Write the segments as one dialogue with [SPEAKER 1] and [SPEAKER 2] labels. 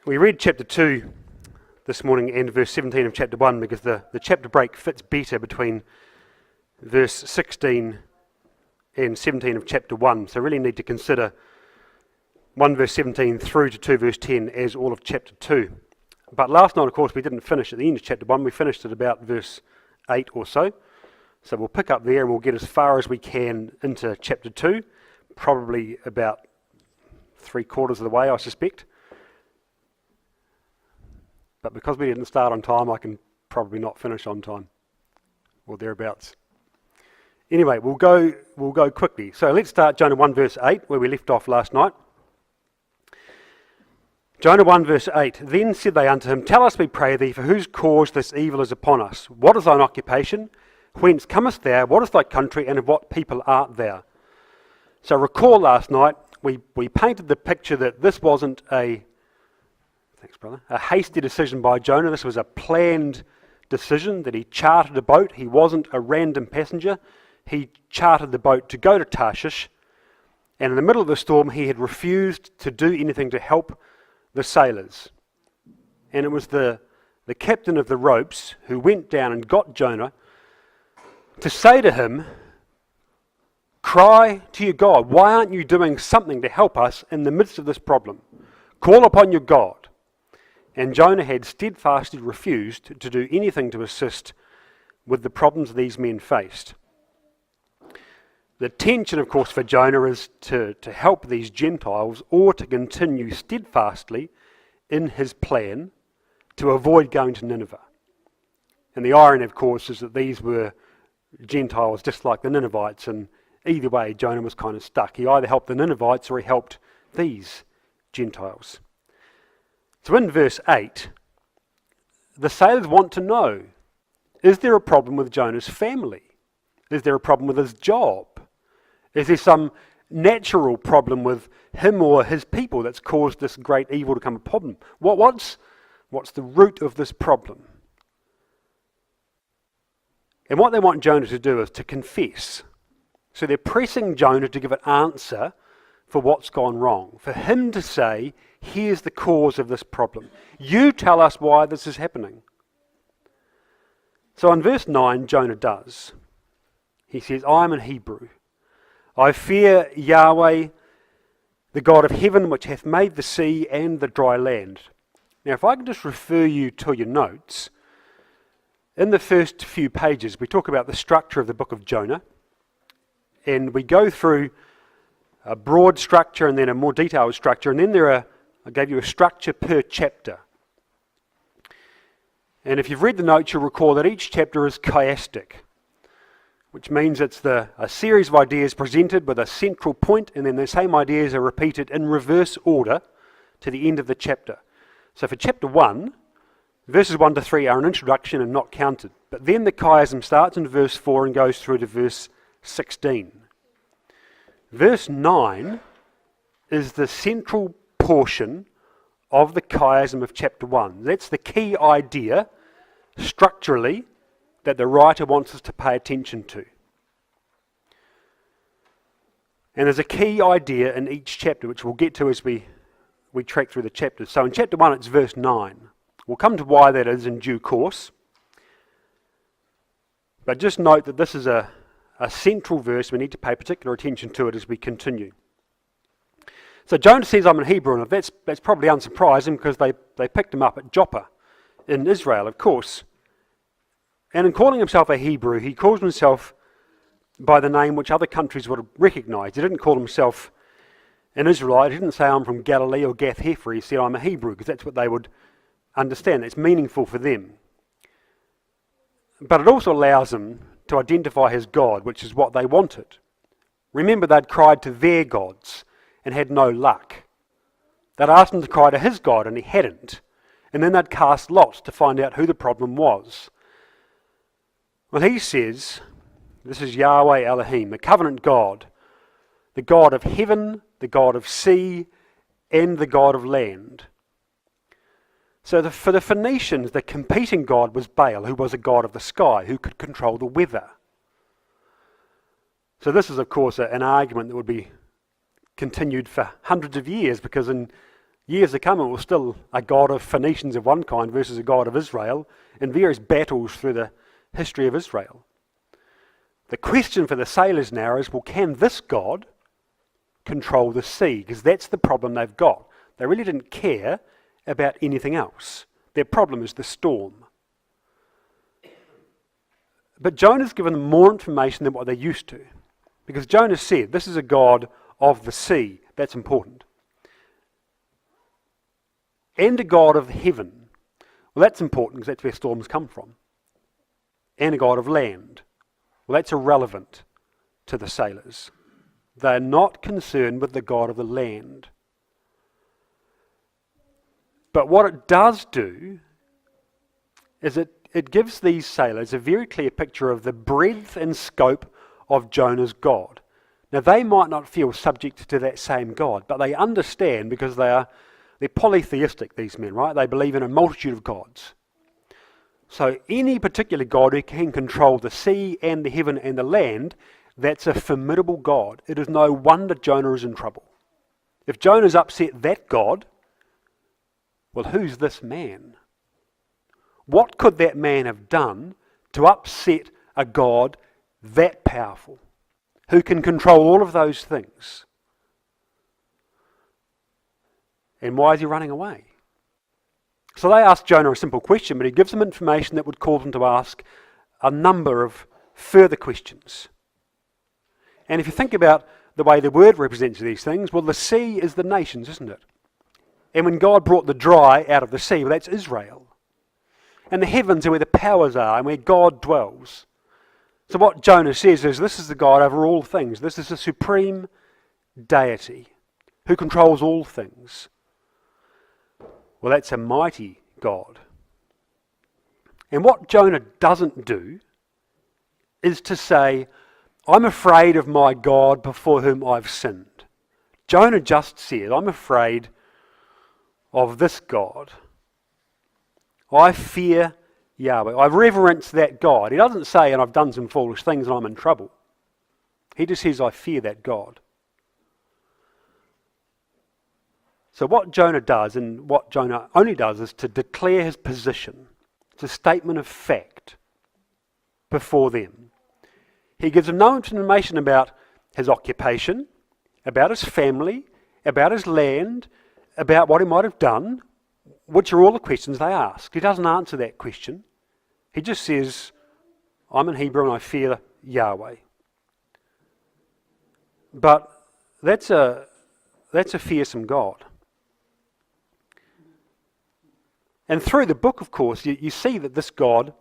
[SPEAKER 1] We read chapter 2 this morning and verse 17 of chapter 1 because the chapter break fits better between verse 16 and 17 of chapter 1. So really need to consider 1 verse 17 through to 2 verse 10 as all of chapter 2. But last night, of course, we didn't finish at the end of chapter 1. We finished at about verse 8 or so. So we'll pick up there and we'll get as far as we can into chapter 2, probably about 3/4 of the way, I suspect. But because we didn't start on time, I can probably not finish on time, or thereabouts. Anyway, we'll go quickly. So let's start Jonah 1 verse 8, where we left off last night. Jonah 1 verse 8, Then said they unto him, Tell us, we pray thee, for whose cause this evil is upon us? What is thine occupation? Whence comest thou? What is thy country? And of what people art thou? So recall last night, we painted the picture that this wasn't a hasty decision by Jonah. This was a planned decision, that he chartered a boat. He wasn't a random passenger. He chartered the boat to go to Tarshish, and in the middle of the storm he had refused to do anything to help the sailors. And it was the captain of the ropes who went down and got Jonah to say to him, Cry to your God. Why aren't you doing something to help us in the midst of this problem? Call upon your God. And Jonah had steadfastly refused to do anything to assist with the problems these men faced. The tension, of course, for Jonah is to help these Gentiles or to continue steadfastly in his plan to avoid going to Nineveh. And the irony, of course, is that these were Gentiles just like the Ninevites, and either way Jonah was kind of stuck. He either helped the Ninevites or he helped these Gentiles. So in verse 8, the sailors want to know, is there a problem with Jonah's family? Is there a problem with his job? Is there some natural problem with him or his people that's caused this great evil to come upon him? What's the root of this problem? And what they want Jonah to do is to confess. So they're pressing Jonah to give an answer for what's gone wrong. For him to say, here's the cause of this problem. You tell us why this is happening. So in verse 9, Jonah does. He says, I am in Hebrew. I fear Yahweh, the God of heaven, which hath made the sea and the dry land. Now, if I can just refer you to your notes, in the first few pages, we talk about the structure of the book of Jonah, and we go through a broad structure and then a more detailed structure, and then I gave you a structure per chapter. And if you've read the notes, you'll recall that each chapter is chiastic, which means it's a series of ideas presented with a central point, and then the same ideas are repeated in reverse order to the end of the chapter. So for chapter 1, verses 1 to 3 are an introduction and not counted. But then the chiasm starts in verse 4 and goes through to verse 16. Verse 9 is the central portion of the chiasm of chapter 1. That's the key idea, structurally, that the writer wants us to pay attention to. And there's a key idea in each chapter, which we'll get to as we track through the chapters. So in chapter 1, it's verse 9. We'll come to why that is in due course. But just note that this is a central verse. We need to pay particular attention to it as we continue. So Jonah says, I'm in Hebrew, and that's probably unsurprising because they picked him up at Joppa in Israel, of course. And in calling himself a Hebrew, he calls himself by the name which other countries would have recognised. He didn't call himself an Israelite. He didn't say, I'm from Galilee or Gath-Hepher. He said, I'm a Hebrew, because that's what they would understand. It's meaningful for them. But it also allows him to identify his God, which is what they wanted. Remember, they'd cried to their gods and had no luck. They'd asked him to cry to his God, and he hadn't. And then they'd cast lots to find out who the problem was. Well, he says, this is Yahweh Elohim, the covenant God, the God of heaven, the God of sea, and the God of land. So for the Phoenicians, the competing god was Baal, who was a god of the sky, who could control the weather. So this is, of course, an argument that would be continued for hundreds of years, because in Years to come, it was still a god of Phoenicians of one kind versus a god of Israel in various battles through the history of Israel. The question for the sailors now is, well, can this God control the sea? Because that's the problem they've got. They really didn't care about anything else. Their problem is the storm. But Jonah's given them more information than what they used to. Because Jonah said, this is a God of the sea. That's important. And a God of heaven. Well, that's important because that's where storms come from. And a God of land. Well, that's irrelevant to the sailors. They're not concerned with the God of the land. But what it does do is it gives these sailors a very clear picture of the breadth and scope of Jonah's God. Now, they might not feel subject to that same God, but they understand because they're polytheistic, these men, right? They believe in a multitude of gods. So any particular God who can control the sea and the heaven and the land, that's a formidable God. It is no wonder Jonah is in trouble. If Jonah's upset that God, well, who's this man? What could that man have done to upset a God that powerful, who can control all of those things? And why is he running away? So they ask Jonah a simple question, but he gives them information that would cause them to ask a number of further questions. And if you think about the way the word represents these things, well, the sea is the nations, isn't it? And when God brought the dry out of the sea, well, that's Israel. And the heavens are where the powers are and where God dwells. So what Jonah says is, this is the God over all things. This is the supreme deity who controls all things. Well, that's a mighty God. And what Jonah doesn't do is to say, I'm afraid of my God before whom I've sinned. Jonah just said, I'm afraid of this God. I fear Yahweh. I reverence that God. He doesn't say, and I've done some foolish things and I'm in trouble. He just says, I fear that God. So what Jonah does, and what Jonah only does, is to declare his position. It's a statement of fact before them. He gives them no information about his occupation, about his family, about his land, about what he might have done, which are all the questions they ask. He doesn't answer that question. He just says, I'm in Hebrew and I fear Yahweh. But that's a fearsome God. And through the book, of course, you see that this God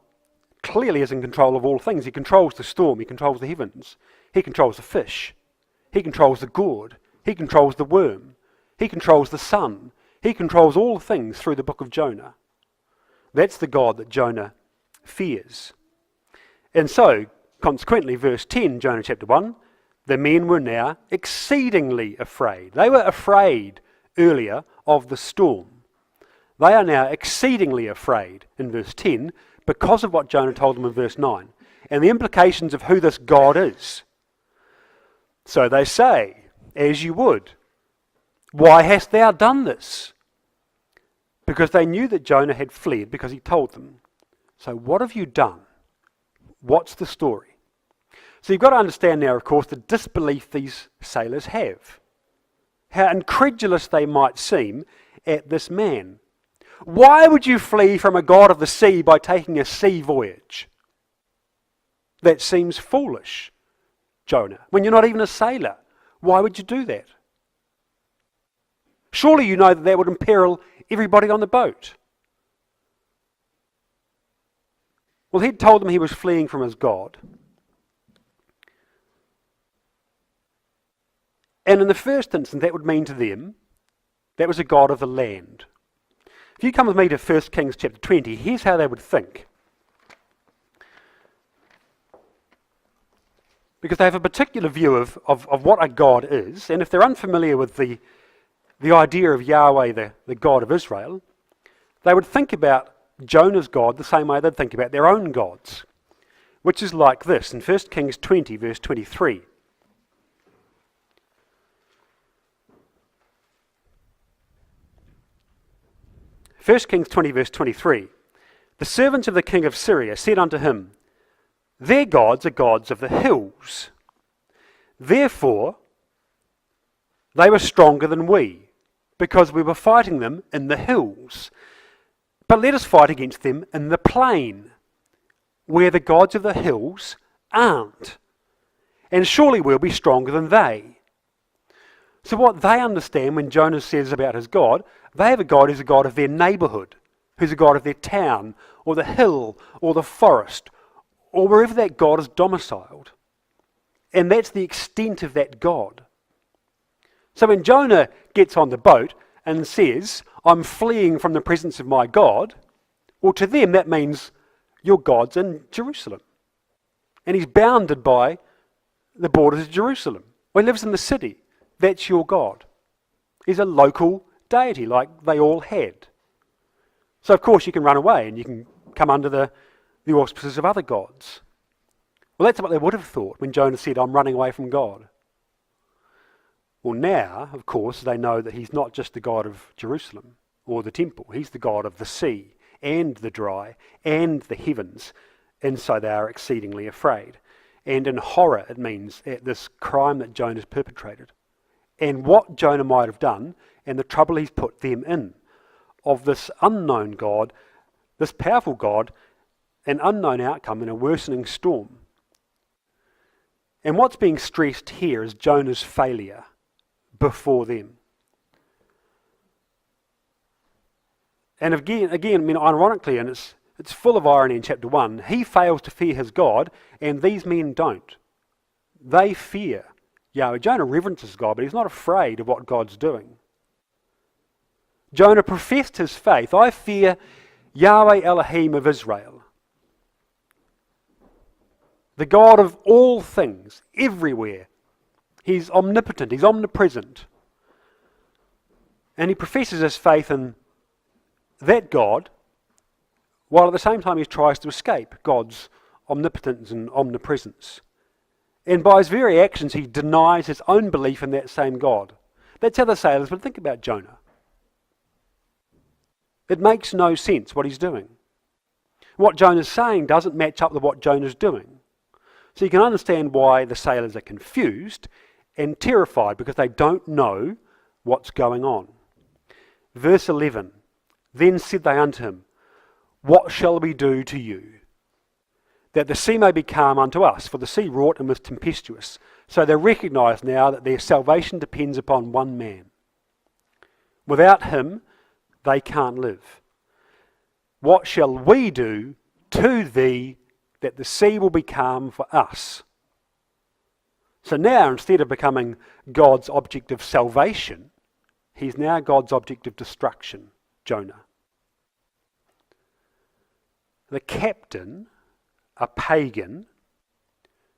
[SPEAKER 1] clearly is in control of all things. He controls the storm. He controls the heavens. He controls the fish. He controls the gourd. He controls the worm. He controls the sun. He controls all things through the book of Jonah. That's the God that Jonah fears. And so, consequently, verse 10, Jonah chapter 1, the men were now exceedingly afraid. They were afraid earlier of the storm. They are now exceedingly afraid in verse 10 because of what Jonah told them in verse 9 and the implications of who this God is. So they say, as you would, why hast thou done this? Because they knew that Jonah had fled because he told them. So what have you done? What's the story? So you've got to understand now, of course, the disbelief these sailors have. How incredulous they might seem at this man. Why would you flee from a God of the sea by taking a sea voyage? That seems foolish, Jonah. When you're not even a sailor, why would you do that? Surely you know that that would imperil everybody on the boat. Well, he'd told them he was fleeing from his God. And in the first instance, that would mean to them, that was a God of the land. If you come with me to 1 Kings chapter 20, here's how they would think. Because they have a particular view of what a God is, and if they're unfamiliar with the idea of Yahweh, the God of Israel, they would think about Jonah's God the same way they'd think about their own gods, which is like this in 1 Kings 20, verse 23. 1 Kings 20 verse 23. The servants of the king of Syria said unto him, their gods are gods of the hills. Therefore, they were stronger than we, because we were fighting them in the hills. But let us fight against them in the plain, where the gods of the hills aren't. And surely we'll be stronger than they. So what they understand when Jonah says about his God, they have a God who's a God of their neighbourhood, who's a God of their town, or the hill, or the forest, or wherever that God is domiciled. And that's the extent of that God. So when Jonah gets on the boat and says, I'm fleeing from the presence of my God, well, to them that means your God's in Jerusalem. And he's bounded by the borders of Jerusalem. Well, he lives in the city. That's your God. He's a local deity like they all had. So of course you can run away and you can come under the auspices of other gods. Well, that's what they would have thought when Jonah said, I'm running away from God. Well, now, of course, they know that he's not just the God of Jerusalem or the temple. He's the God of the sea and the dry and the heavens. And so they are exceedingly afraid. And in horror, it means at this crime that Jonah's perpetrated. And what Jonah might have done and the trouble he's put them in of this unknown God, this powerful God, an unknown outcome in a worsening storm. And what's being stressed here is Jonah's failure before them. And again, I mean, ironically, and it's full of irony in chapter 1, he fails to fear his God, and these men don't. They fear Yahweh. Jonah reverences God, but he's not afraid of what God's doing. Jonah professed his faith. I fear Yahweh Elohim of Israel, the God of all things, everywhere. He's omnipotent, he's omnipresent. And he professes his faith in that God, while at the same time he tries to escape God's omnipotence and omnipresence. And by his very actions he denies his own belief in that same God. That's how the sailors would think about Jonah. It makes no sense what he's doing. What Jonah's saying doesn't match up with what Jonah's doing. So you can understand why the sailors are confused and terrified because they don't know what's going on. Verse 11, then said they unto him, what shall we do to you, that the sea may be calm unto us? For the sea wrought and was tempestuous. So they recognise now that their salvation depends upon one man. Without him, they can't live. What shall we do to thee that the sea will be calm for us? So now, instead of becoming God's object of salvation, he's now God's object of destruction, Jonah. The captain, a pagan,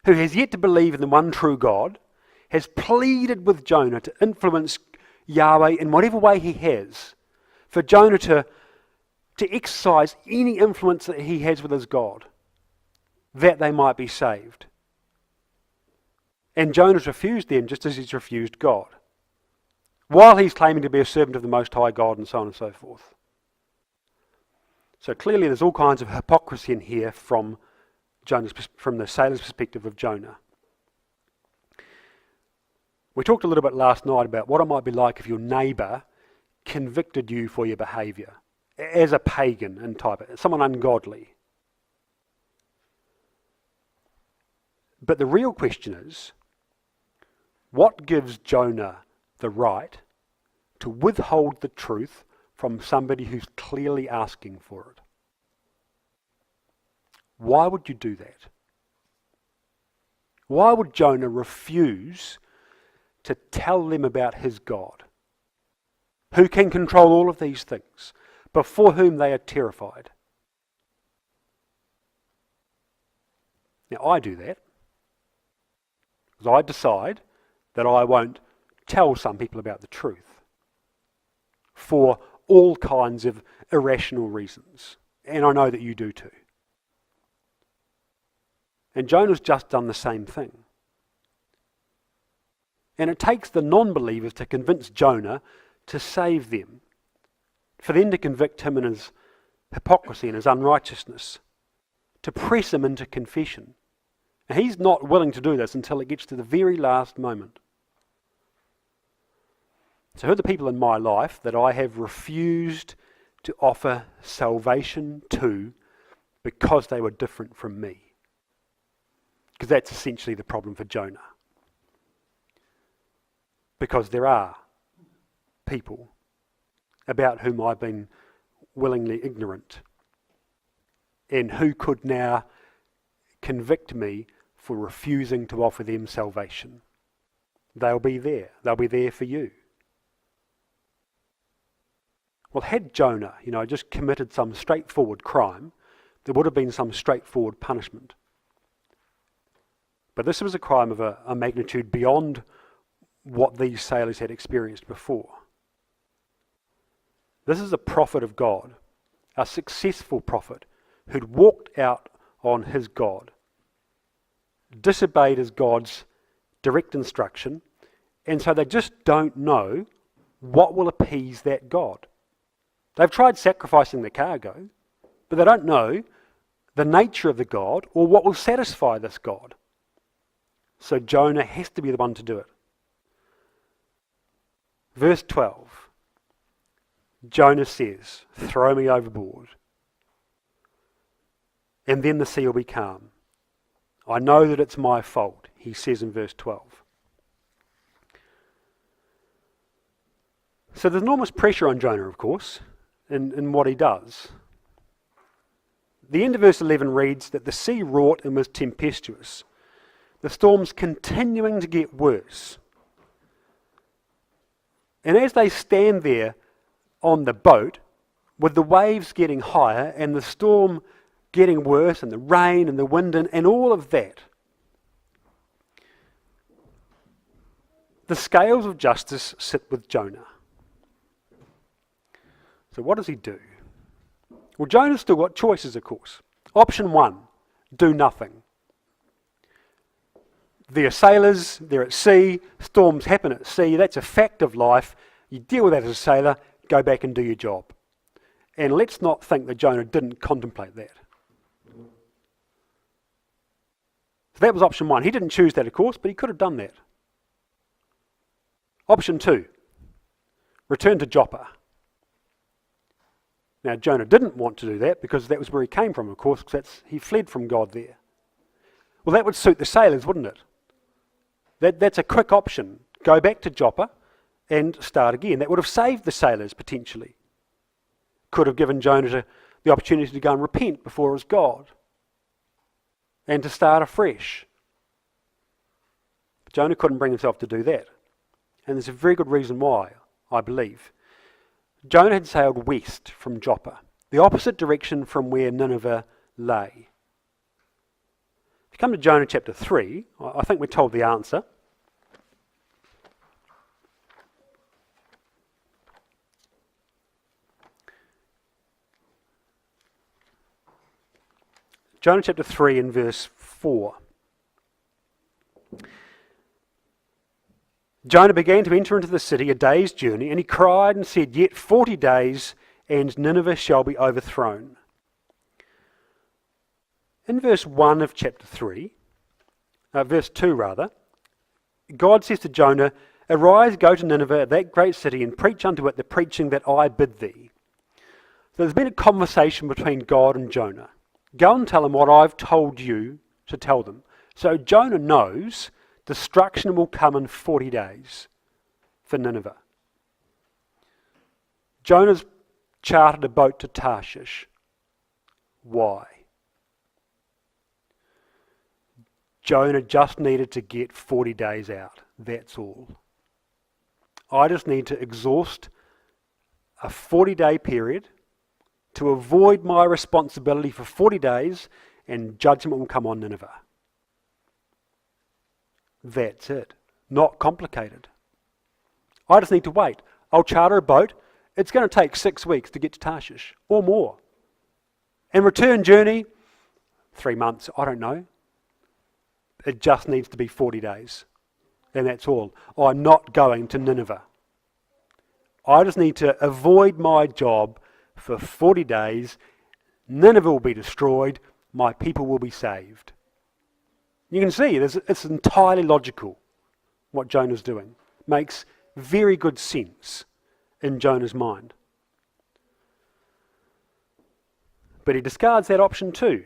[SPEAKER 1] who has yet to believe in the one true God, has pleaded with Jonah to influence Yahweh in whatever way he has, for Jonah to exercise any influence that he has with his God, that they might be saved. And Jonah's refused them just as he's refused God, while he's claiming to be a servant of the Most High God and so on and so forth. So clearly there's all kinds of hypocrisy in here from the sailor's perspective of Jonah. We talked a little bit last night about what it might be like if your neighbour convicted you for your behaviour as a pagan and someone ungodly. But the real question is, what gives Jonah the right to withhold the truth from somebody who's clearly asking for it? Why would you do that? Why would Jonah refuse to tell them about his God, who can control all of these things, before whom they are terrified? Now I do that, because I decide that I won't tell some people about the truth for all kinds of irrational reasons. And I know that you do too. And Jonah's just done the same thing. And it takes the non-believers to convince Jonah to save them for them to convict him in his hypocrisy and his unrighteousness, to press him into confession. And he's not willing to do this until it gets to the very last moment. So who are the people in my life that I have refused to offer salvation to because they were different from me? Because that's essentially the problem for Jonah. Because there are people about whom I've been willingly ignorant and who could now convict me for refusing to offer them salvation. They'll be there. They'll be there for you. Well, had Jonah, just committed some straightforward crime, there would have been some straightforward punishment. But this was a crime of a magnitude beyond what these sailors had experienced before. This is a prophet of God, a successful prophet who'd walked out on his God, disobeyed his God's direct instruction, and so they just don't know what will appease that God. They've tried sacrificing the cargo, but they don't know the nature of the God or what will satisfy this God. So Jonah has to be the one to do it. Verse 12, Jonah says, "Throw me overboard, and then the sea will be calm. I know that it's my fault," he says in verse 12. So there's enormous pressure on Jonah, of course, in what he does. The end of verse 11 reads that the sea wrought and was tempestuous. The storm's continuing to get worse. And as they stand there on the boat, with the waves getting higher and the storm getting worse and the rain and the wind and all of that, the scales of justice sit with Jonah. So what does he do? Well, Jonah's still got choices, of course. Option 1, do nothing. They're sailors, they're at sea, storms happen at sea, that's a fact of life. You deal with that as a sailor, go back and do your job. And let's not think that Jonah didn't contemplate that. So that was option 1. He didn't choose that, of course, but he could have done that. Option 2, return to Joppa. Now, Jonah didn't want to do that because that was where he came from, of course, because he fled from God there. Well, that would suit the sailors, wouldn't it? That's a quick option. Go back to Joppa and start again. That would have saved the sailors, potentially. Could have given Jonah the opportunity to go and repent before his God and to start afresh. But Jonah couldn't bring himself to do that. And there's a very good reason why, I believe. Jonah had sailed west from Joppa, the opposite direction from where Nineveh lay. If you come to Jonah chapter 3, I think we're told the answer. Jonah chapter 3 and verse 4. Jonah began to enter into the city a day's journey, and he cried and said, "Yet 40 days, and Nineveh shall be overthrown." In verse 1 of chapter 3, verse 2 rather, God says to Jonah, "Arise, go to Nineveh, that great city, and preach unto it the preaching that I bid thee." So there's been a conversation between God and Jonah. Go and tell them what I've told you to tell them. So Jonah knows destruction will come in 40 days for Nineveh. Jonah's chartered a boat to Tarshish. Why? Jonah just needed to get 40 days out. That's all. I just need to exhaust a 40-day period to avoid my responsibility for 40 days, and judgment will come on Nineveh. That's it. Not complicated. I just need to wait. I'll charter a boat. It's going to take 6 weeks to get to Tarshish, or more. And return journey, 3 months, I don't know. It just needs to be 40 days. And that's all. I'm not going to Nineveh. I just need to avoid my job for 40 days. Nineveh will be destroyed. My people will be saved. You can see it's entirely logical what Jonah's doing. Makes very good sense in Jonah's mind. But he discards that option 2.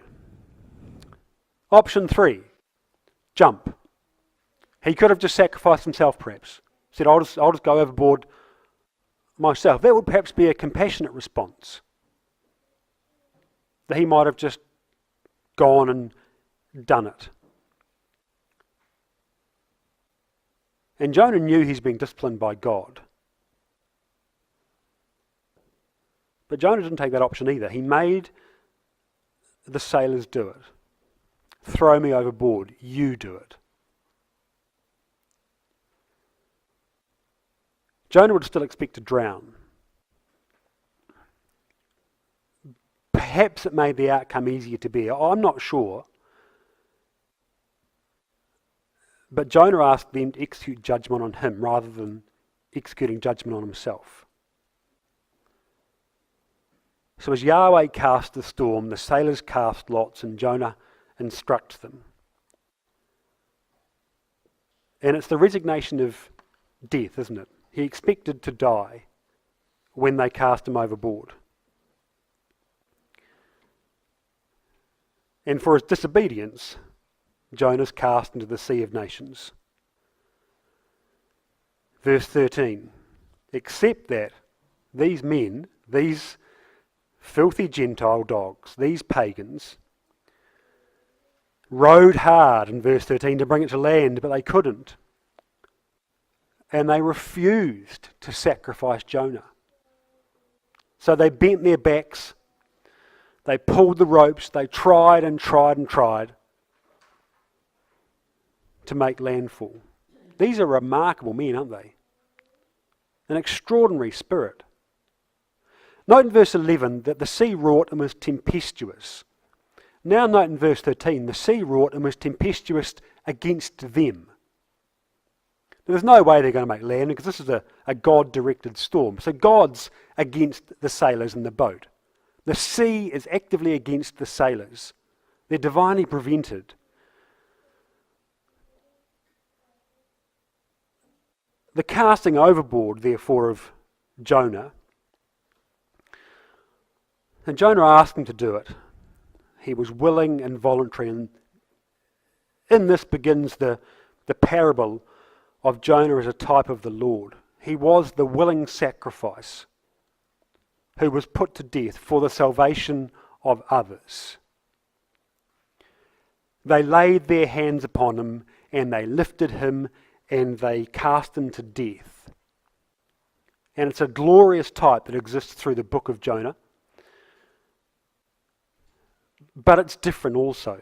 [SPEAKER 1] Option 3, jump. He could have just sacrificed himself perhaps. Said, I'll just go overboard myself. That would perhaps be a compassionate response. That he might have just gone and done it. And Jonah knew he's being disciplined by God. But Jonah didn't take that option either. He made the sailors do it. Throw me overboard, you do it. Jonah would still expect to drown. Perhaps it made the outcome easier to bear. I'm not sure. But Jonah asked them to execute judgment on him rather than executing judgment on himself. So as Yahweh cast the storm, the sailors cast lots and Jonah instructs them. And it's the resignation of death, isn't it? He expected to die when they cast him overboard. And for his disobedience, Jonah's cast into the sea of nations. Verse 13, except that these men, these filthy Gentile dogs, these pagans, rowed hard in verse 13 to bring it to land, but they couldn't. And they refused to sacrifice Jonah. So they bent their backs, they pulled the ropes, they tried and tried and tried to make landfall. These are remarkable men, aren't they? An extraordinary spirit. Note in verse 11 that the sea wrought and was tempestuous. Now note in verse 13, the sea wrought and was tempestuous against them. There's no way they're going to make land because this is a God-directed storm. So God's against the sailors in the boat. The sea is actively against the sailors. They're divinely prevented. The casting overboard, therefore, of Jonah, and Jonah asked him to do it. He was willing and voluntary, and in this begins the parable of Jonah as a type of the Lord. He was the willing sacrifice who was put to death for the salvation of others. They laid their hands upon him and they lifted him and they cast him to death. And it's a glorious type that exists through the book of Jonah. But it's different also.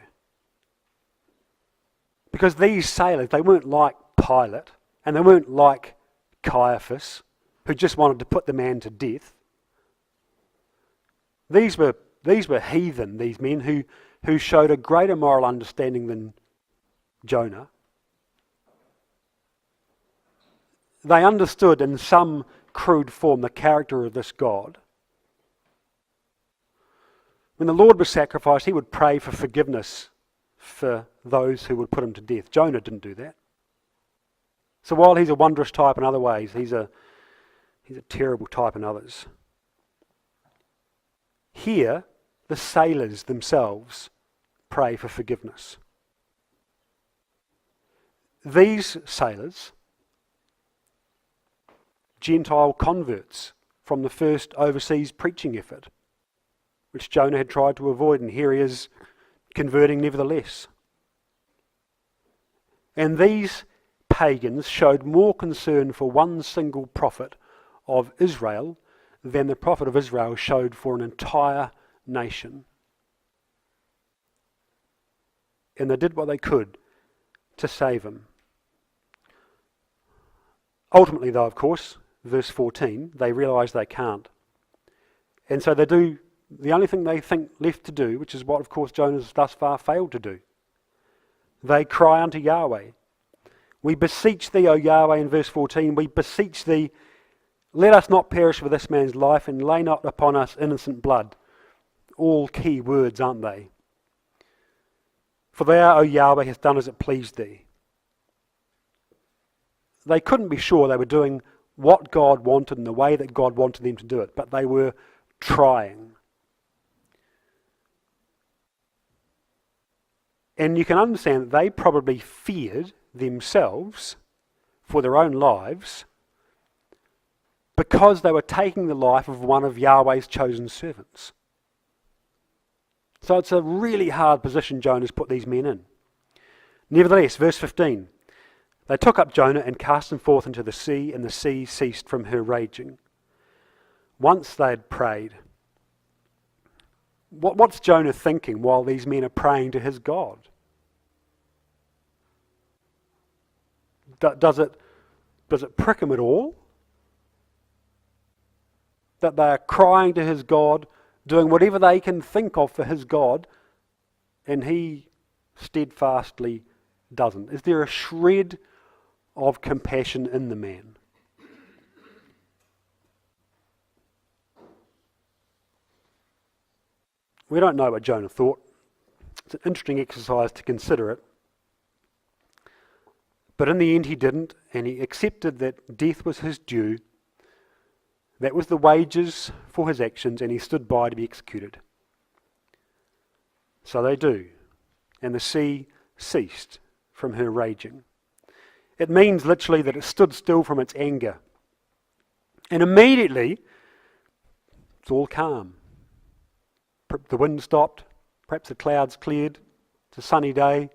[SPEAKER 1] Because these sailors, they weren't like Pilate, and they weren't like Caiaphas, who just wanted to put the man to death. These were heathen, these men who showed a greater moral understanding than Jonah. They understood in some crude form the character of this God. When the Lord was sacrificed, he would pray for forgiveness for those who would put him to death. Jonah didn't do that. So while he's a wondrous type in other ways, he's a terrible type in others. Here, the sailors themselves pray for forgiveness. These sailors, Gentile converts from the first overseas preaching effort, which Jonah had tried to avoid, and here he is converting nevertheless. And these pagans showed more concern for one single prophet of Israel than the prophet of Israel showed for an entire nation. And they did what they could to save him. Ultimately, though, of course, verse 14, they realise they can't. And so they do the only thing they think left to do, which is what, of course, Jonah has thus far failed to do. They cry unto Yahweh. We beseech thee, O Yahweh, in verse 14, we beseech thee, Let us not perish with this man's life, and lay not upon us innocent blood. All key words, aren't they? For thou, O Yahweh, hast done as it pleased thee. They couldn't be sure they were doing what God wanted in the way that God wanted them to do it, but they were trying. And you can understand that they probably feared themselves for their own lives because they were taking the life of one of Yahweh's chosen servants. So it's a really hard position Jonah's put these men in. Nevertheless, verse 15, they took up Jonah and cast him forth into the sea, and the sea ceased from her raging. Once they had prayed. What's Jonah thinking while these men are praying to his God? Does it prick him at all? That they are crying to his God, doing whatever they can think of for his God, and he steadfastly doesn't. Is there a shred of compassion in the man? We don't know what Jonah thought. It's an interesting exercise to consider it. But in the end he didn't, and he accepted that death was his due. That was the wages for his actions, and he stood by to be executed. So they do. And the sea ceased from her raging. It means literally that it stood still from its anger. And immediately, it's all calm. The wind stopped, perhaps the clouds cleared, it's a sunny day,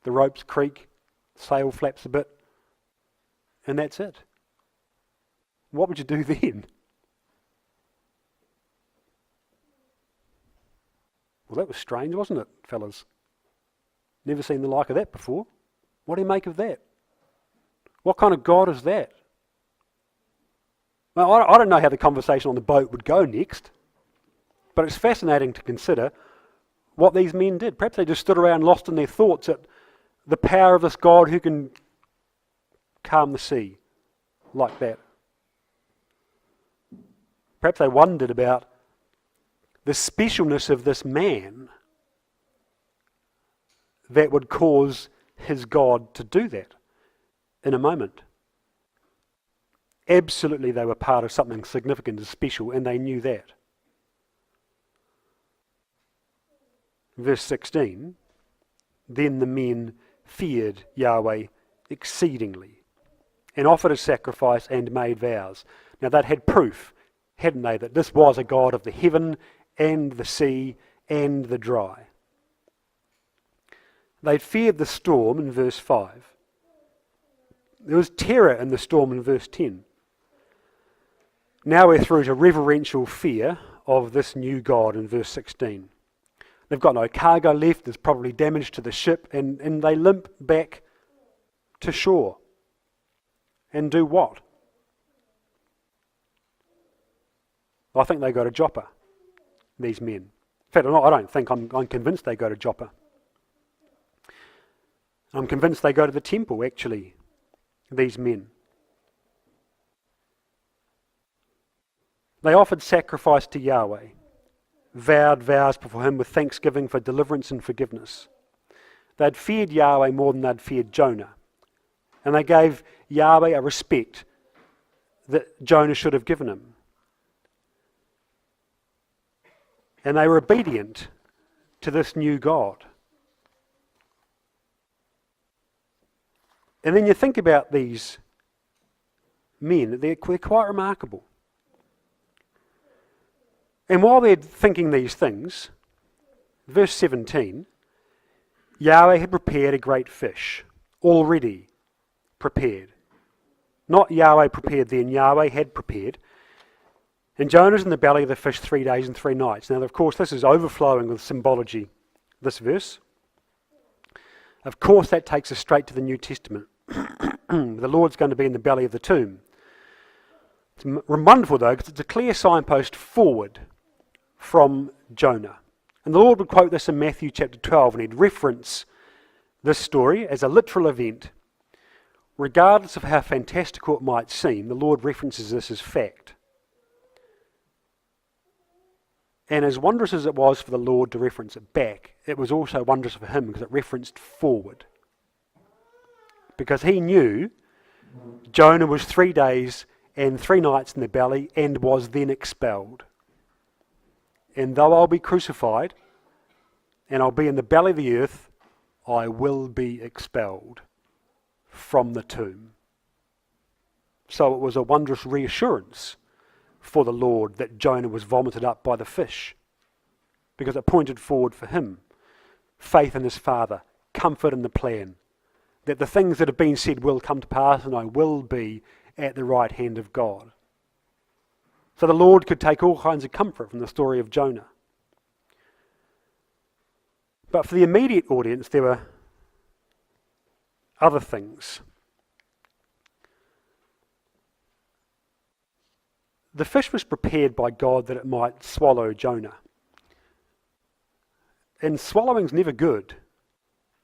[SPEAKER 1] the ropes creak, the sail flaps a bit, and that's it. What would you do then? Well, that was strange, wasn't it, fellas? Never seen the like of that before. What do you make of that? What kind of God is that? Well, I don't know how the conversation on the boat would go next, but it's fascinating to consider what these men did. Perhaps they just stood around lost in their thoughts at the power of this God who can calm the sea like that. Perhaps they wondered about the specialness of this man that would cause his God to do that in a moment. Absolutely they were part of something significant and special, and they knew that. Verse 16, then the men feared Yahweh exceedingly and offered a sacrifice and made vows. Now they'd had proof, hadn't they, that this was a God of the heaven and the sea and the dry. They'd feared the storm in verse 5. There was terror in the storm in verse 10. Now we're through to reverential fear of this new God in verse 16. They've got no cargo left, there's probably damage to the ship, and they limp back to shore. And do what? I think they go to Joppa, these men. In fact, I don't think, I'm convinced they go to Joppa. I'm convinced they go to the temple, actually, these men. They offered sacrifice to Yahweh, vowed vows before him with thanksgiving for deliverance and forgiveness. They'd feared Yahweh more than they'd feared Jonah. And they gave Yahweh a respect that Jonah should have given him. And they were obedient to this new God. And then you think about these men, they're quite remarkable. And while they're thinking these things, verse 17, Yahweh had prepared a great fish, already prepared. Not Yahweh prepared then, Yahweh had prepared. And Jonah's in the belly of the fish 3 days and 3 nights. Now, of course, this is overflowing with symbology, this verse. Of course, that takes us straight to the New Testament. The Lord's going to be in the belly of the tomb. It's wonderful, though, because it's a clear signpost forward from Jonah. And the Lord would quote this in Matthew chapter 12, and he'd reference this story as a literal event regardless of how fantastical it might seem, the Lord references this as fact. And as wondrous as it was for the Lord to reference it back, it was also wondrous for him because it referenced forward. Because he knew Jonah was 3 days and 3 nights in the belly and was then expelled. And though I'll be crucified and I'll be in the belly of the earth, I will be expelled from the tomb. So it was a wondrous reassurance for the Lord that Jonah was vomited up by the fish, because it pointed forward for him, faith in his Father, comfort in the plan, that the things that have been said will come to pass and I will be at the right hand of God. So the Lord could take all kinds of comfort from the story of Jonah. But for the immediate audience, there were other things. The fish was prepared by God that it might swallow Jonah. And swallowing's never good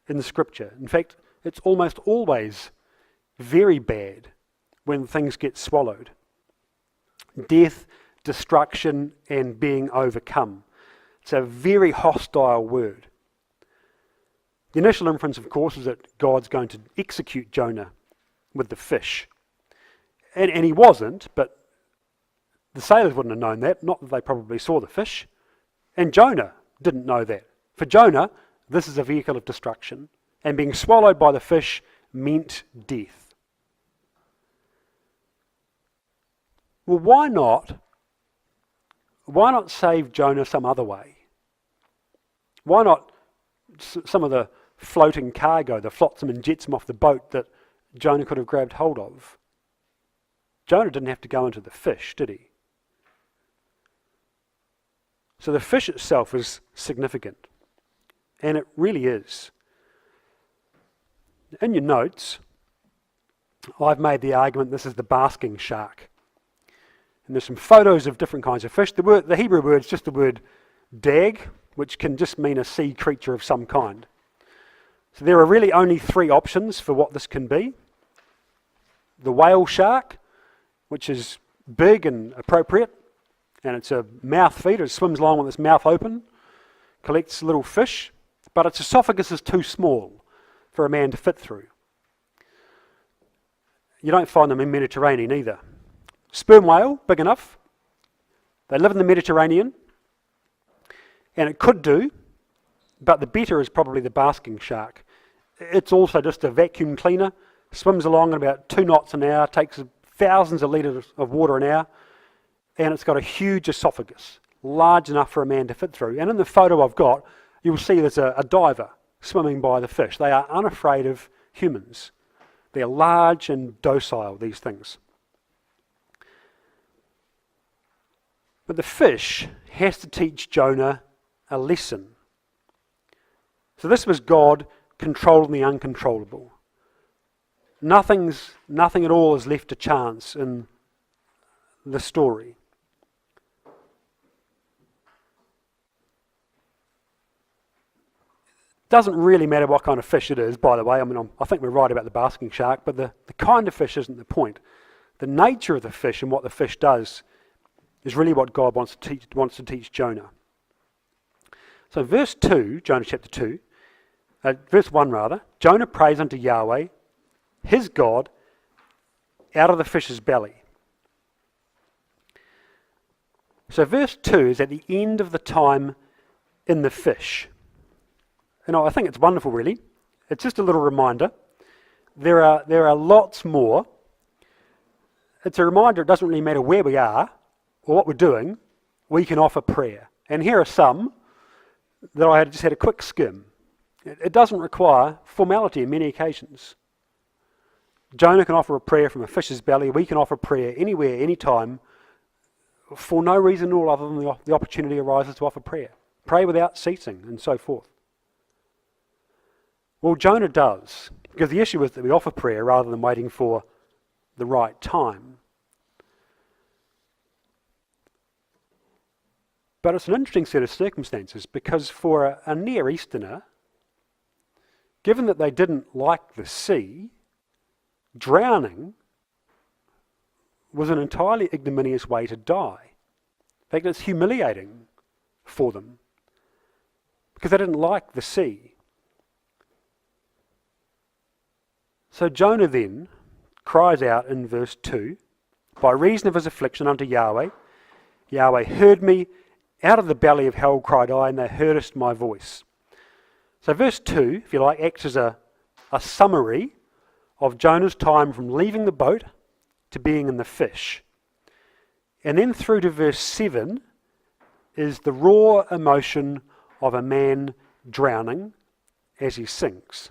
[SPEAKER 1] in the scripture. In fact, it's almost always very bad when things get swallowed. Death, destruction, and being overcome. It's a very hostile word. The initial inference, of course, is that God's going to execute Jonah with the fish. And he wasn't, but the sailors wouldn't have known that, not that they probably saw the fish. And Jonah didn't know that. For Jonah, this is a vehicle of destruction, and being swallowed by the fish meant death. Well, why not? Why not save Jonah some other way? Why not some of the floating cargo, the flotsam and jetsam off the boat that Jonah could have grabbed hold of? Jonah didn't have to go into the fish, did he? So the fish itself is significant, and it really is. In your notes, I've made the argument this is the basking shark. And there's some photos of different kinds of fish. The Hebrew word is just the word dag, which can just mean a sea creature of some kind. So there are really only 3 options for what this can be. The whale shark, which is big and appropriate, and it's a mouth feeder. It swims along with its mouth open, collects little fish, but its esophagus is too small for a man to fit through. You don't find them in the Mediterranean either. Sperm whale, big enough. They live in the Mediterranean, and it could do, but the better is probably the basking shark. It's also just a vacuum cleaner, swims along at about 2 knots an hour, takes thousands of litres of water an hour, and it's got a huge esophagus, large enough for a man to fit through. And in the photo I've got, you'll see there's a diver swimming by the fish. They are unafraid of humans. They're large and docile, these things. But the fish has to teach Jonah a lesson. So this was God controlling the uncontrollable. Nothing at all is left to chance in the story. Doesn't really matter what kind of fish it is, by the way. I think we're right about the basking shark, but the kind of fish isn't the point. The nature of the fish and what the fish does is really what God wants to teach Jonah. So verse 2, Jonah chapter 2, verse 1 rather, Jonah prays unto Yahweh, his God, out of the fish's belly. So verse 2 is at the end of the time in the fish. And I think it's wonderful, really. It's just a little reminder. There are lots more. It's a reminder it doesn't really matter where we are or what we're doing, we can offer prayer. And here are some that I just had a quick skim. It doesn't require formality in many occasions. Jonah can offer a prayer from a fish's belly. We can offer prayer anywhere, anytime, for no reason at all other than the opportunity arises to offer prayer. Pray without ceasing, and so forth. Well, Jonah does, because the issue is that we offer prayer rather than waiting for the right time. But it's an interesting set of circumstances, because for a Near Easterner, given that they didn't like the sea, drowning was an entirely ignominious way to die. In fact, it's humiliating for them because they didn't like the sea. So Jonah then cries out in verse 2, by reason of his affliction unto Yahweh, Yahweh heard me, out of the belly of hell cried I, and thou heardest my voice. So verse 2, if you like, acts as a summary of Jonah's time from leaving the boat to being in the fish. And then through to verse 7 is the raw emotion of a man drowning as he sinks.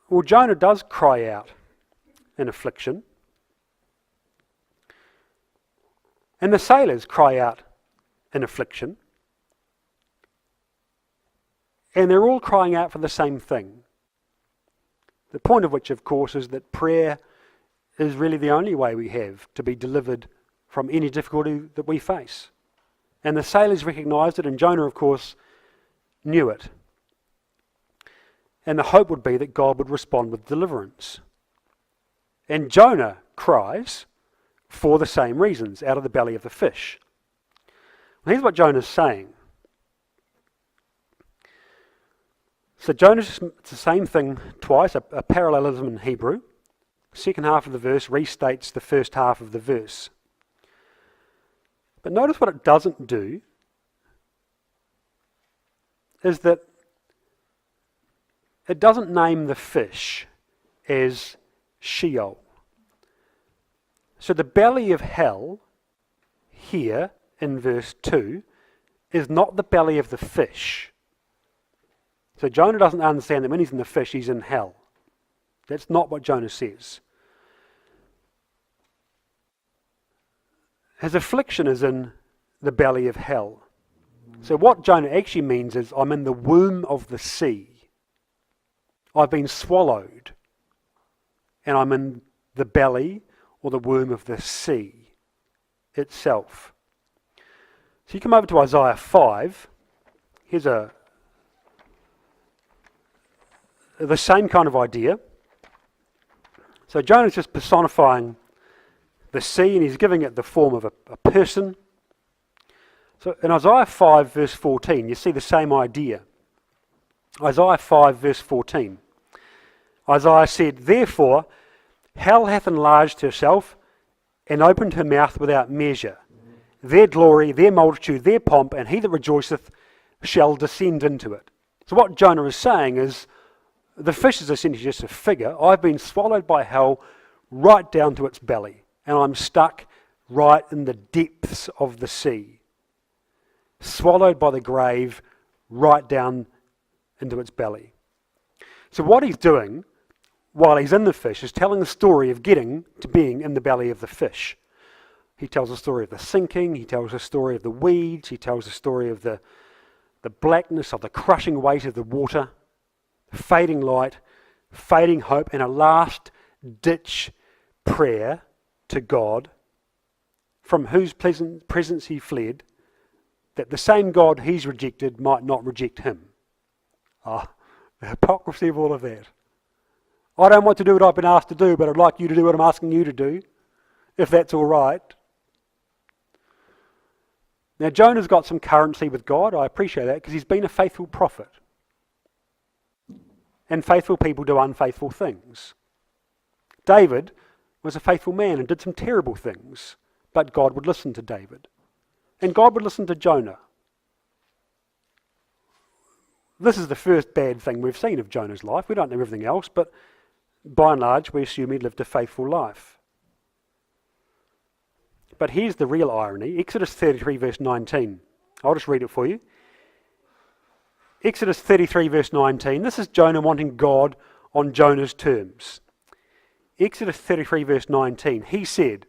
[SPEAKER 1] Well, Jonah does cry out in affliction. And the sailors cry out in affliction. And they're all crying out for the same thing. The point of which, of course, is that prayer is really the only way we have to be delivered from any difficulty that we face. And the sailors recognised it, and Jonah, of course, knew it. And the hope would be that God would respond with deliverance. And Jonah cries for the same reasons, out of the belly of the fish. Well, here's what Jonah's saying. So Jonah's, it's the same thing twice, a parallelism in Hebrew. The second half of the verse restates the first half of the verse. But notice what it doesn't do is that it doesn't name the fish as Sheol. So the belly of hell here in verse 2 is not the belly of the fish. So Jonah doesn't understand that when he's in the fish, he's in hell. That's not what Jonah says. His affliction is in the belly of hell. So what Jonah actually means is, I'm in the womb of the sea. I've been swallowed, and I'm in the belly or the womb of the sea itself. So you come over to Isaiah 5. Here's the same kind of idea. So Jonah's just personifying the sea, and he's giving it the form of a person. So in Isaiah 5 verse 14, you see the same idea. Isaiah 5 verse 14. Isaiah said, Therefore, hell hath enlarged herself and opened her mouth without measure. Their glory, their multitude, their pomp, and he that rejoiceth shall descend into it. So what Jonah is saying is, the fish is essentially just a figure. I've been swallowed by hell right down to its belly, and I'm stuck right in the depths of the sea. Swallowed by the grave right down into its belly. So what he's doing while he's in the fish is telling the story of getting to being in the belly of the fish. He tells the story of the sinking, he tells the story of the weeds, he tells the story of the blackness of the crushing weight of the water, fading light, fading hope, and a last ditch prayer to God, from whose presence he fled, that the same God he's rejected might not reject him. The hypocrisy of all of that. I don't want to do what I've been asked to do, but I'd like you to do what I'm asking you to do, if that's all right. Now Jonah's got some currency with God. I appreciate that because he's been a faithful prophet. And faithful people do unfaithful things. David was a faithful man and did some terrible things, but God would listen to David. And God would listen to Jonah. This is the first bad thing we've seen of Jonah's life. We don't know everything else, but by and large, we assume he lived a faithful life. But here's the real irony. Exodus 33 verse 19. I'll just read it for you. Exodus 33 verse 19. This is Jonah wanting God on Jonah's terms. Exodus 33 verse 19. He said,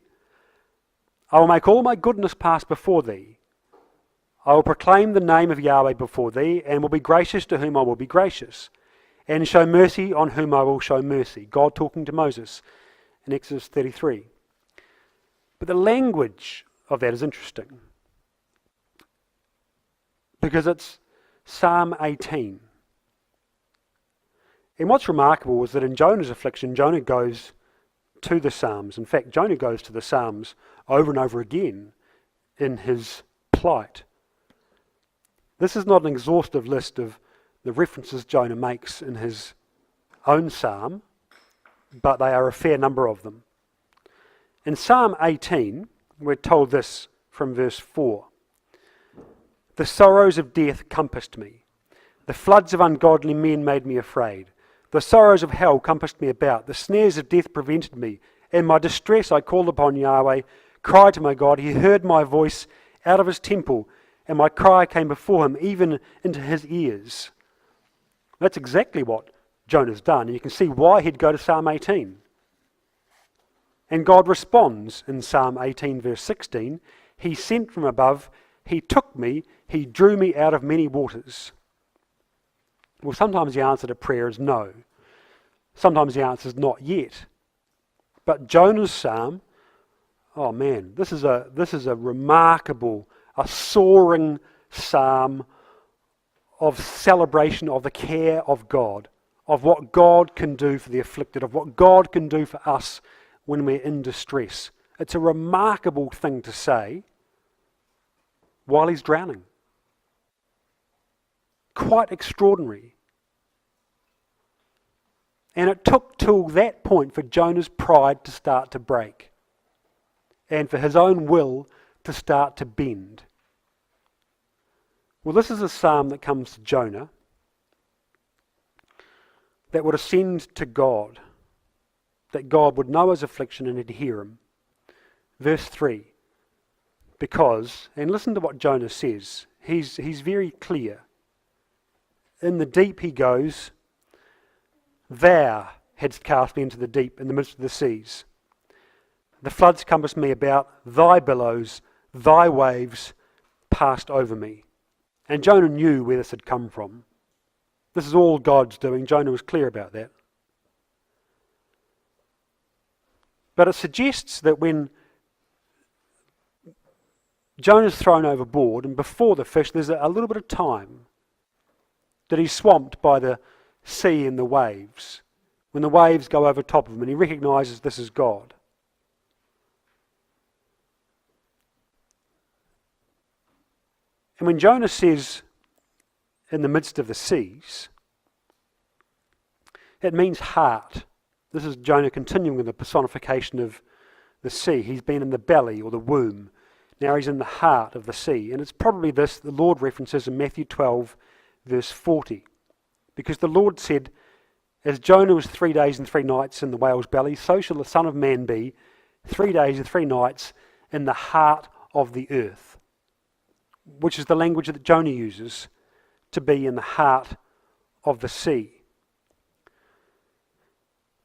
[SPEAKER 1] I will make all my goodness pass before thee. I will proclaim the name of Yahweh before thee, and will be gracious to whom I will be gracious, and show mercy on whom I will show mercy. God talking to Moses in Exodus 33. But the language of that is interesting, because it's Psalm 18. And what's remarkable is that in Jonah's affliction, Jonah goes to the Psalms. In fact, Jonah goes to the Psalms over and over again in his plight. This is not an exhaustive list of the references Jonah makes in his own psalm, but they are a fair number of them. In Psalm 18, we're told this from verse 4. The sorrows of death compassed me. The floods of ungodly men made me afraid. The sorrows of hell compassed me about. The snares of death prevented me. In my distress I called upon Yahweh, cried to my God. He heard my voice out of his temple, and my cry came before him, even into his ears. That's exactly what Jonah's done. And you can see why he'd go to Psalm 18. And God responds in Psalm 18 verse 16. He sent from above, he took me, he drew me out of many waters. Well, sometimes the answer to prayer is no. Sometimes the answer is not yet. But Jonah's psalm, oh man, this is a remarkable, a soaring psalm of celebration of the care of God, of what God can do for the afflicted, of what God can do for us when we're in distress. It's a remarkable thing to say while he's drowning. Quite extraordinary. And it took till that point for Jonah's pride to start to break and for his own will to start to bend. Well, this is a psalm that comes to Jonah that would ascend to God, that God would know his affliction and he'd hear him. Verse 3, because, and listen to what Jonah says, he's very clear. In the deep he goes, thou hadst cast me into the deep in the midst of the seas. The floods compassed me about, thy billows, thy waves passed over me. And Jonah knew where this had come from. This is all God's doing. Jonah was clear about that. But it suggests that when Jonah's thrown overboard and before the fish, there's a little bit of time that he's swamped by the sea and the waves. When the waves go over top of him and he recognises this is God. And when Jonah says, in the midst of the seas, it means heart. This is Jonah continuing with the personification of the sea. He's been in the belly or the womb. Now he's in the heart of the sea. And it's probably this the Lord references in Matthew 12, verse 40. Because the Lord said, as Jonah was 3 days and 3 nights in the whale's belly, so shall the Son of Man be 3 days and 3 nights in the heart of the earth. Which is the language that Jonah uses to be in the heart of the sea.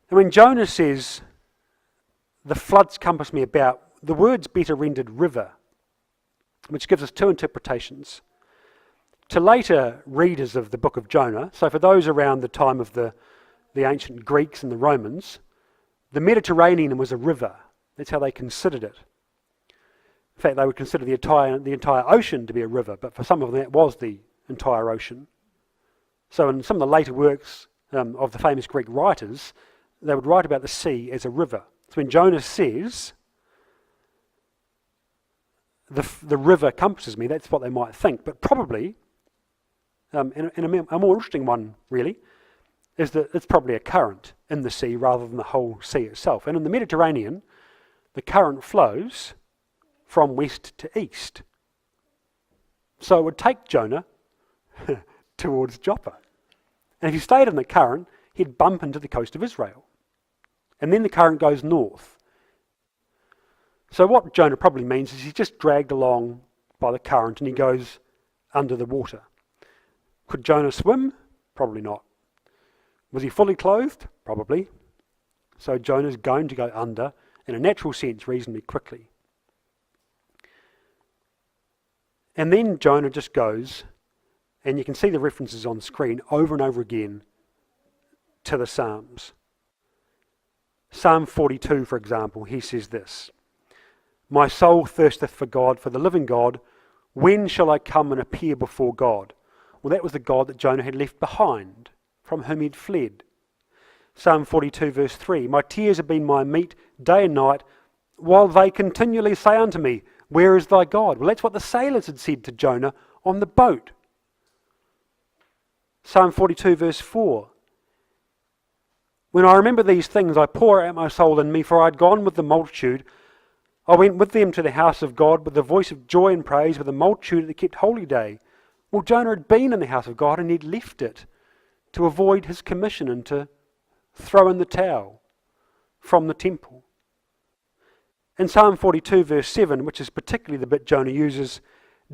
[SPEAKER 1] And when Jonah says, the floods compass me about, the word's better rendered river, which gives us two interpretations. To later readers of the book of Jonah, so for those around the time of the ancient Greeks and the Romans, the Mediterranean was a river. That's how they considered it. In fact, they would consider the entire ocean to be a river, but for some of them that was the entire ocean. So in some of the later works of the famous Greek writers, they would write about the sea as a river. So when Jonah says, the river compasses me, that's what they might think. But probably, and a more interesting one really, is that it's probably a current in the sea rather than the whole sea itself. And in the Mediterranean, the current flows from west to east. So it would take Jonah towards Joppa. And if he stayed in the current, he'd bump into the coast of Israel. And then the current goes north. So what Jonah probably means is he's just dragged along by the current and he goes under the water. Could Jonah swim? Probably not. Was he fully clothed? Probably. So Jonah's going to go under, in a natural sense, reasonably quickly. And then Jonah just goes, and you can see the references on screen over and over again to the Psalms. Psalm 42, for example, he says this, my soul thirsteth for God, for the living God. When shall I come and appear before God? Well, that was the God that Jonah had left behind, from whom he'd fled. Psalm 42 verse 3, my tears have been my meat day and night, while they continually say unto me, where is thy God? Well, that's what the sailors had said to Jonah on the boat. Psalm 42 verse 4, when I remember these things, I pour out my soul in me, for I had gone with the multitude. I went with them to the house of God with the voice of joy and praise, with the multitude that kept holy day. Well, Jonah had been in the house of God and he'd left it to avoid his commission and to throw in the towel from the temple. In Psalm 42 verse 7, which is particularly the bit Jonah uses,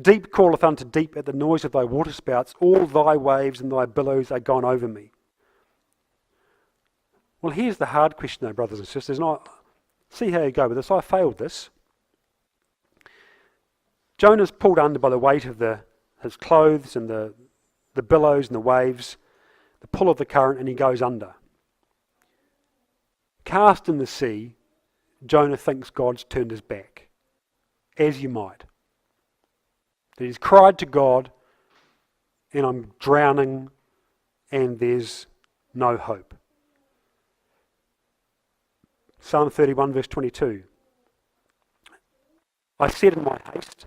[SPEAKER 1] deep calleth unto deep at the noise of thy waterspouts, all thy waves and thy billows are gone over me. Well, here's the hard question though, brothers and sisters, and see how you go with this. I failed this. Jonah's pulled under by the weight of his clothes and the billows and the waves, the pull of the current, and he goes under. Cast in the sea, Jonah thinks God's turned his back, as you might. That he's cried to God, and I'm drowning, and there's no hope. Psalm 31 verse 22. I said in my haste,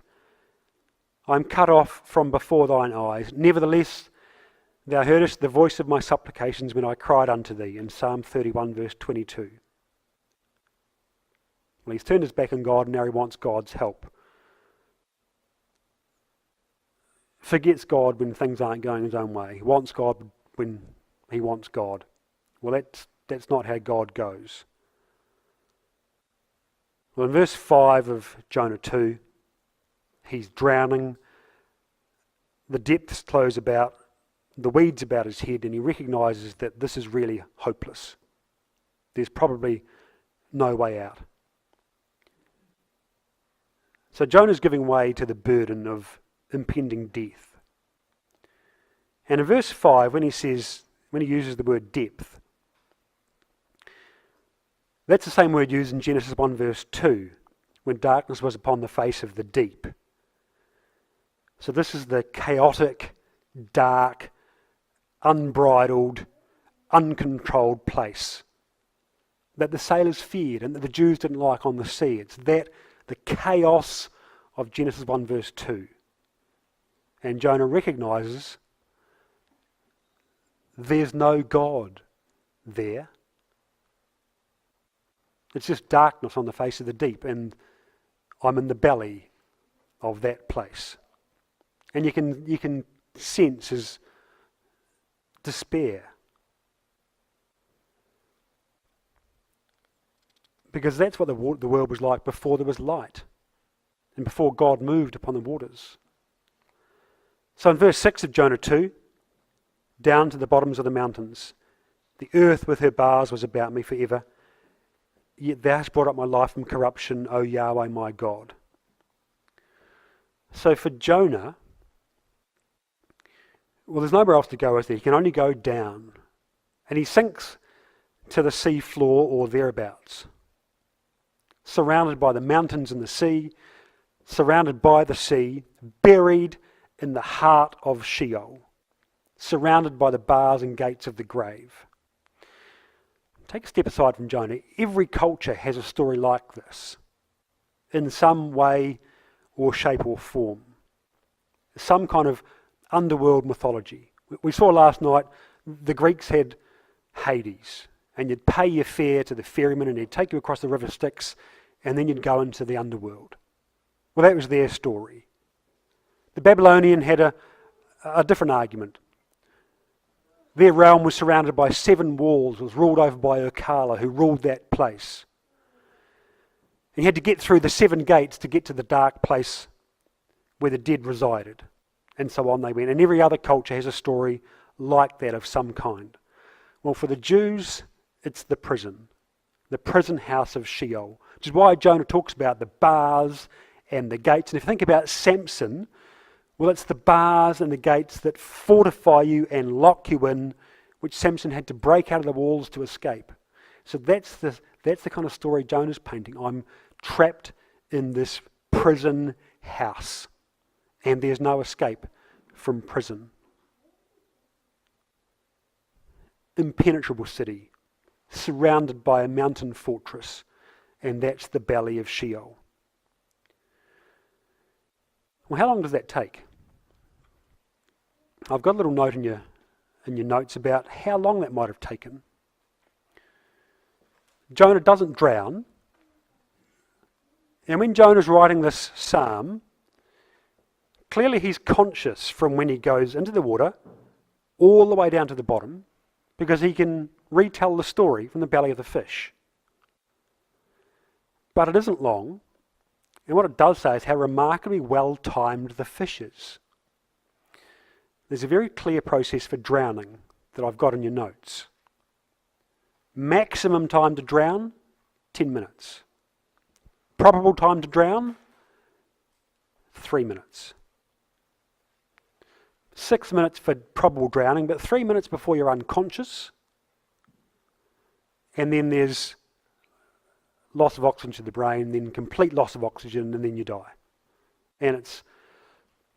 [SPEAKER 1] I am cut off from before thine eyes. Nevertheless, thou heardest the voice of my supplications when I cried unto thee, in Psalm 31 verse 22. Well, he's turned his back on God and now he wants God's help. Forgets God when things aren't going his own way. He wants God when he wants God. Well, that's not how God goes. Well, in verse 5 of Jonah 2, he's drowning. The depths close about, the weeds about his head, and he recognises that this is really hopeless. There's probably no way out. So Jonah's giving way to the burden of impending death. And in verse 5, when he uses the word depth, that's the same word used in Genesis 1 verse 2, when darkness was upon the face of the deep. So this is the chaotic, dark, unbridled, uncontrolled place that the sailors feared and that the Jews didn't like on the sea. It's that, the chaos of Genesis 1 verse 2. And Jonah recognises there's no God there. It's just darkness on the face of the deep, and I'm in the belly of that place. And you can sense his despair. Because that's what the world was like before there was light and before God moved upon the waters. So in verse 6 of Jonah 2, down to the bottoms of the mountains, the earth with her bars was about me forever. Yet thou hast brought up my life from corruption, O Yahweh my God. So for Jonah, well, there's nowhere else to go, is there? He can only go down. And he sinks to the sea floor or thereabouts. Surrounded by the mountains and the sea, surrounded by the sea, buried in the heart of Sheol, surrounded by the bars and gates of the grave. Take a step aside from Jonah. Every culture has a story like this, in some way or shape or form. Some kind of underworld mythology. We saw last night the Greeks had Hades, and you'd pay your fare to the ferryman and he'd take you across the river Styx, and then you'd go into the underworld. Well, that was their story. The Babylonian had a different argument. Their realm was surrounded by 7 walls, was ruled over by Urkala, who ruled that place. And you had to get through the 7 gates to get to the dark place where the dead resided. And so on they went. And every other culture has a story like that of some kind. Well, for the Jews, it's the prison house of Sheol, which is why Jonah talks about the bars and the gates. And if you think about Samson, well, it's the bars and the gates that fortify you and lock you in, which Samson had to break out of the walls to escape. So that's the kind of story Jonah's painting. I'm trapped in this prison house, and there's no escape from prison. Impenetrable city, surrounded by a mountain fortress, and that's the belly of Sheol. Well, how long does that take? I've got a little note in your notes about how long that might have taken. Jonah doesn't drown, and when Jonah's writing this psalm, clearly he's conscious from when he goes into the water all the way down to the bottom, because he can retell the story from the belly of the fish. But it isn't long, and what it does say is how remarkably well timed the fish is. There's a very clear process for drowning that I've got in your notes. Maximum time to drown, 10 minutes. Probable time to drown, 3 minutes. 6 minutes for probable drowning, but 3 minutes before you're unconscious. And then there's loss of oxygen to the brain, then complete loss of oxygen, and then you die. And it's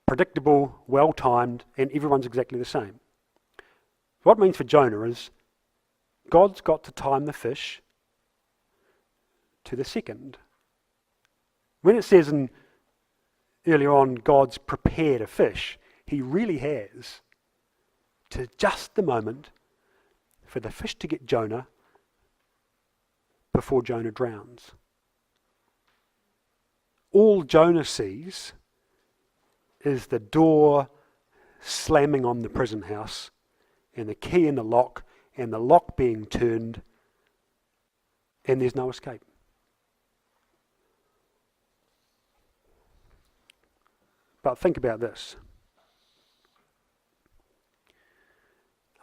[SPEAKER 1] predictable, well-timed, and everyone's exactly the same. What it means for Jonah is God's got to time the fish to the second. When it says earlier on God's prepared a fish, he really has, to just the moment for the fish to get Jonah before Jonah drowns. All Jonah sees is the door slamming on the prison house and the key in the lock and the lock being turned, and there's no escape. But think about this.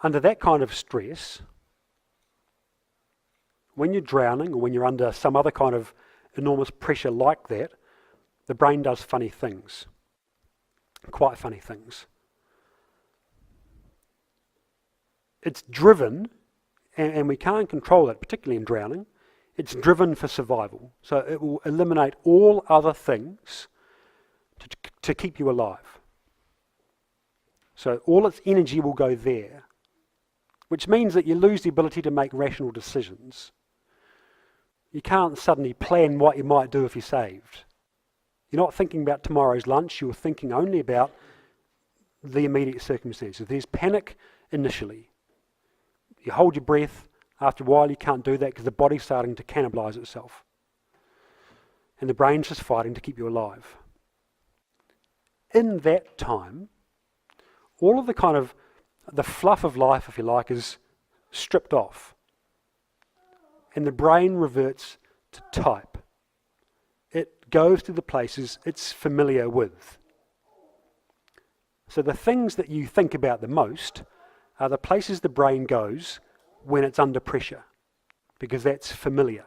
[SPEAKER 1] Under that kind of stress, when you're drowning or when you're under some other kind of enormous pressure like that, the brain does funny things. Quite funny things. It's driven, and we can't control it, particularly in drowning, it's driven for survival. So it will eliminate all other things to keep you alive. So all its energy will go there, which means that you lose the ability to make rational decisions. You can't suddenly plan what you might do if you're saved. You're not thinking about tomorrow's lunch, you're thinking only about the immediate circumstances. There's panic initially. You hold your breath, after a while you can't do that because the body's starting to cannibalise itself. And the brain's just fighting to keep you alive. In that time, all of the kind of the fluff of life, if you like, is stripped off. And the brain reverts to type. It goes to the places it's familiar with. So the things that you think about the most are the places the brain goes when it's under pressure, because that's familiar.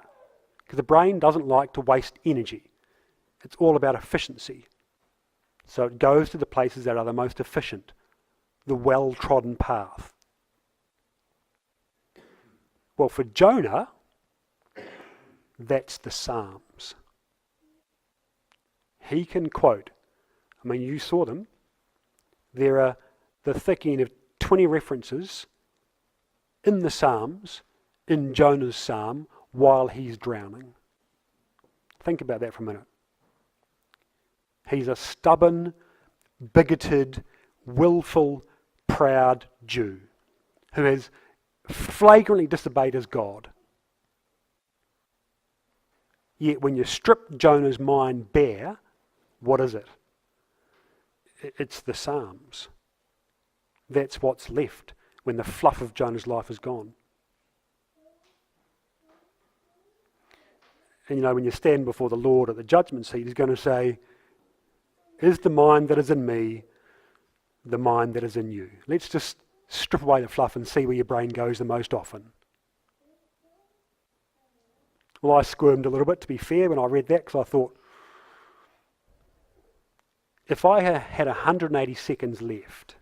[SPEAKER 1] Because the brain doesn't like to waste energy. It's all about efficiency. So it goes to the places that are the most efficient, the well-trodden path. Well, for Jonah, that's the Psalms. He can quote, I mean, you saw them. There are the thick end of 20 references in the Psalms, in Jonah's psalm, while he's drowning. Think about that for a minute. He's a stubborn, bigoted, willful, proud Jew who has flagrantly disobeyed his God. Yet when you strip Jonah's mind bare, what is it? It's the Psalms. That's what's left when the fluff of Jonah's life is gone. And you know, when you stand before the Lord at the judgment seat, he's going to say, is the mind that is in me the mind that is in you? Let's just strip away the fluff and see where your brain goes the most often. Well, I squirmed a little bit, to be fair, when I read that, because I thought, if I had 180 seconds left,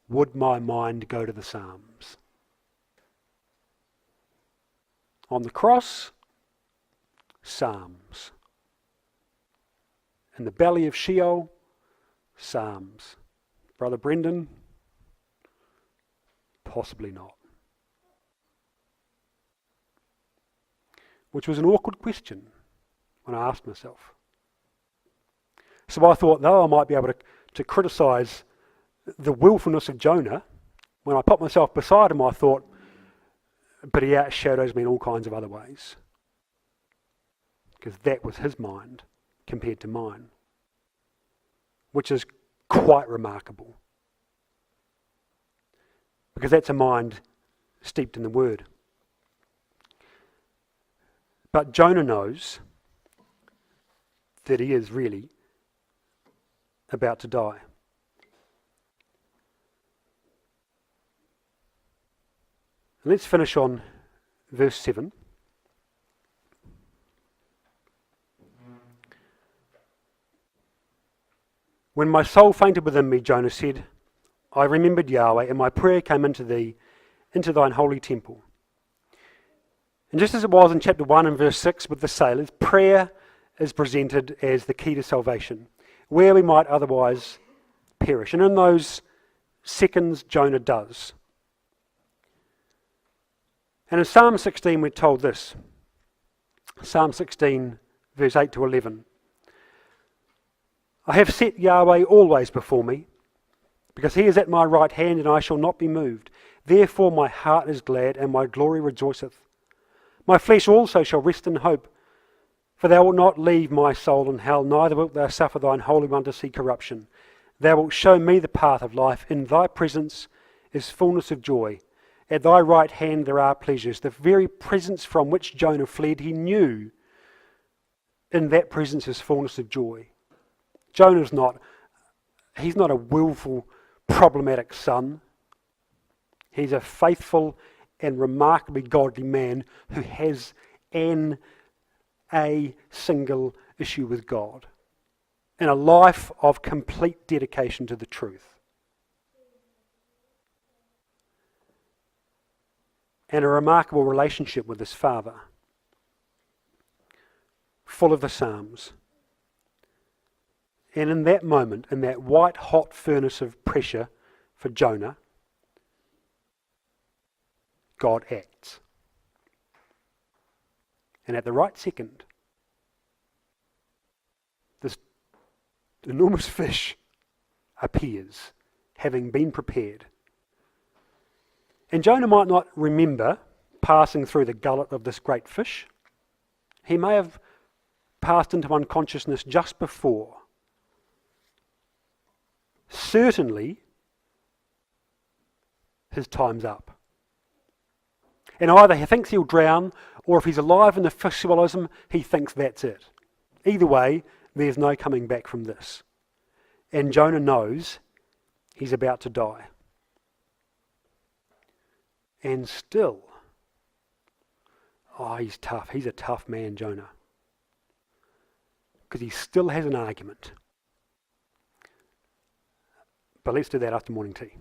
[SPEAKER 1] would my mind go to the Psalms? On the cross, Psalms. In the belly of Sheol, Psalms. Brother Brendan, possibly not. which was an awkward question when I asked myself. So I thought, though I might be able to criticise the willfulness of Jonah, when I put myself beside him, I thought, but he outshadows me in all kinds of other ways. Because that was his mind compared to mine, which is quite remarkable. Because that's a mind steeped in the Word. But Jonah knows that he is really about to die. Let's finish on verse 7. When my soul fainted within me, Jonah said, I remembered Yahweh, and my prayer came into thee, into thine holy temple. And just as it was in chapter 1 and verse 6 with the sailors, prayer is presented as the key to salvation, where we might otherwise perish. And in those seconds, Jonah does. And in Psalm 16, we're told this. Psalm 16, verse 8 to 11. I have set Yahweh always before me, because he is at my right hand, and I shall not be moved. Therefore my heart is glad, and my glory rejoiceth. My flesh also shall rest in hope, for thou wilt not leave my soul in hell, neither wilt thou suffer thine Holy One to see corruption. Thou wilt show me the path of life. In thy presence is fullness of joy. At thy right hand there are pleasures. The very presence from which Jonah fled, he knew in that presence is fullness of joy. Jonah's he's not a willful, problematic son. He's a faithful and remarkably godly man who has a single issue with God and a life of complete dedication to the truth. And a remarkable relationship with his father, full of the Psalms. And in that moment, in that white hot furnace of pressure for Jonah, God acts. And at the right second, this enormous fish appears, having been prepared. And Jonah might not remember passing through the gullet of this great fish. He may have passed into unconsciousness just before. Certainly, his time's up. And either he thinks he'll drown, or if he's alive and the fish swallows him, he thinks that's it. Either way, there's no coming back from this. And Jonah knows he's about to die. And still, he's tough. He's a tough man, Jonah. Because he still has an argument. But let's do that after morning tea.